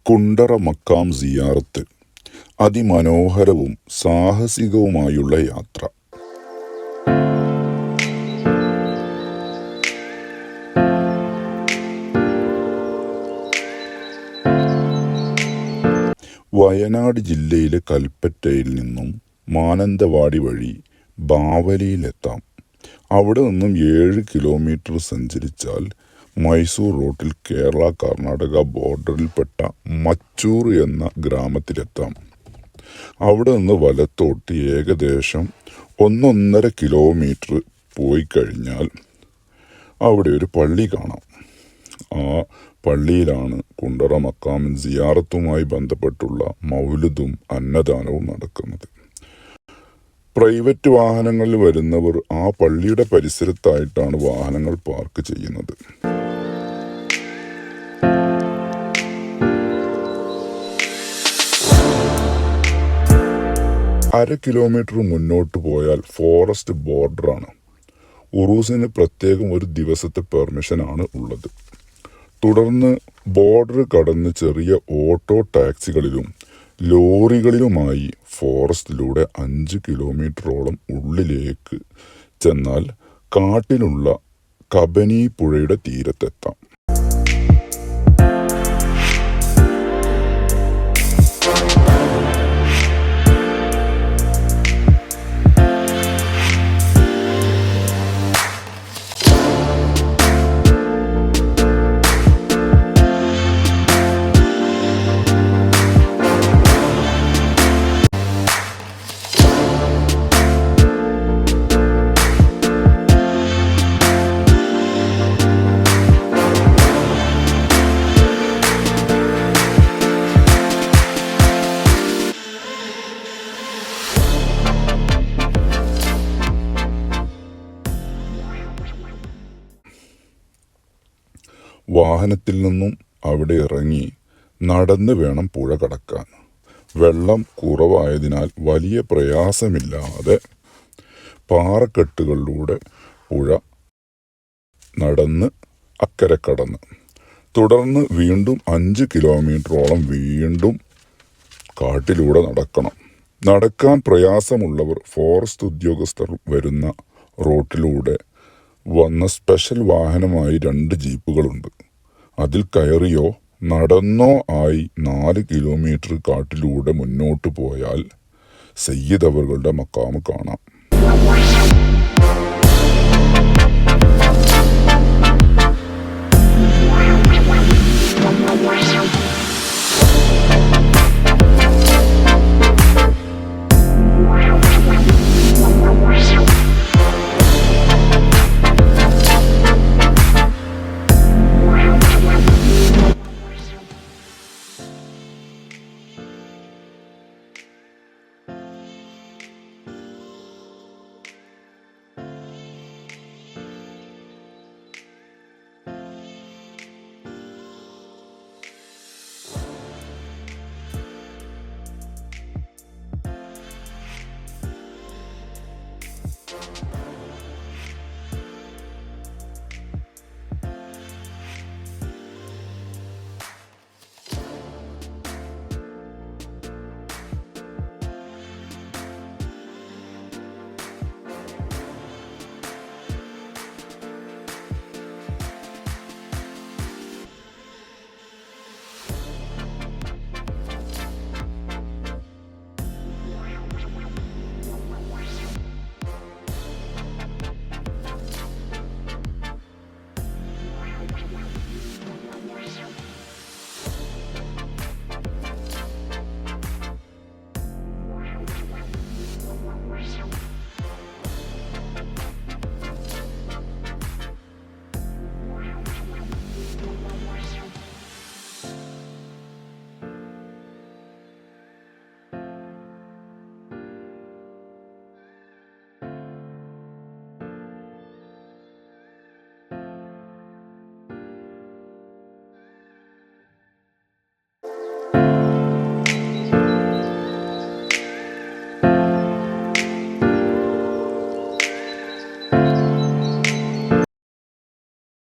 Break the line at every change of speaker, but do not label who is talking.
കുണ്ടറ മക്കാം സിയാറത്ത് അതിമനോഹരവും സാഹസികവുമായുള്ള യാത്ര. വയനാട് ജില്ലയിലെ കൽപ്പറ്റയിൽ നിന്നും മാനന്തവാടി വഴി ബാവലിയിലെത്താം. അവിടെ നിന്നും 7 കിലോമീറ്റർ സഞ്ചരിച്ചാൽ മൈസൂർ റൂട്ടിൽ കേരള കർണാടക ബോർഡറിൽപ്പെട്ട മച്ചൂർ എന്ന ഗ്രാമത്തിലെത്താം. അവിടെ നിന്ന് വലത്തോട്ട് ഏകദേശം 1.5 കിലോമീറ്റർ പോയി കഴിഞ്ഞാൽ അവിടെ ഒരു പള്ളി കാണാം. ആ പള്ളിയിലാണ് കുണ്ടറ മക്കാമിൻ സിയാറത്തുമായി ബന്ധപ്പെട്ടുള്ള മൗലിദും അന്നദാനവും നടക്കുന്നത്. പ്രൈവറ്റ് വാഹനങ്ങളിൽ വരുന്നവർ ആ പള്ളിയുടെ പരിസരത്തായിട്ടാണ് വാഹനങ്ങൾ പാർക്ക് ചെയ്യുന്നത്. അര കിലോമീറ്റർ മുന്നോട്ട് പോയാൽ ഫോറസ്റ്റ് ബോർഡറാണ്. ഉറൂസിന് പ്രത്യേകം ഒരു ദിവസത്തെ പെർമിഷനാണ് ഉള്ളത്. തുടർന്ന് ബോർഡർ കടന്ന് ചെറിയ ഓട്ടോ ടാക്സികളിലും ലോറികളിലുമായി ഫോറസ്റ്റിലൂടെ 5 കിലോമീറ്ററോളം ഉള്ളിലേക്ക് ചെന്നാൽ കാട്ടിലുള്ള കബനി പുഴയുടെ തീരത്തെത്താം. വാഹനത്തിൽ നിന്നും അവിടെ ഇറങ്ങി നടന്ന് വേണം പുഴ കടക്കാൻ. വെള്ളം കുറവായതിനാൽ വലിയ പ്രയാസമില്ലാതെ പാറക്കെട്ടുകളിലൂടെ പുഴ നടന്ന് അക്കരെ കടന്ന് തുടർന്ന് വീണ്ടും 5 കിലോമീറ്ററോളം വീണ്ടും കാട്ടിലൂടെ നടക്കണം. നടക്കാൻ പ്രയാസമുള്ളവർ ഫോറസ്റ്റ് ഉദ്യോഗസ്ഥർ വരുന്ന റോട്ടിലൂടെ വന്ന സ്പെഷ്യൽ വാഹനമായി 2 ജീപ്പുകളുണ്ട്. അതിൽ കയറിയോ നടന്നോ ആയി 4 കിലോമീറ്റർ കാട്ടിലൂടെ മുന്നോട്ട് പോയാൽ സയ്യിദ് അവറുകളുടെ മക്കാമ് കാണാം.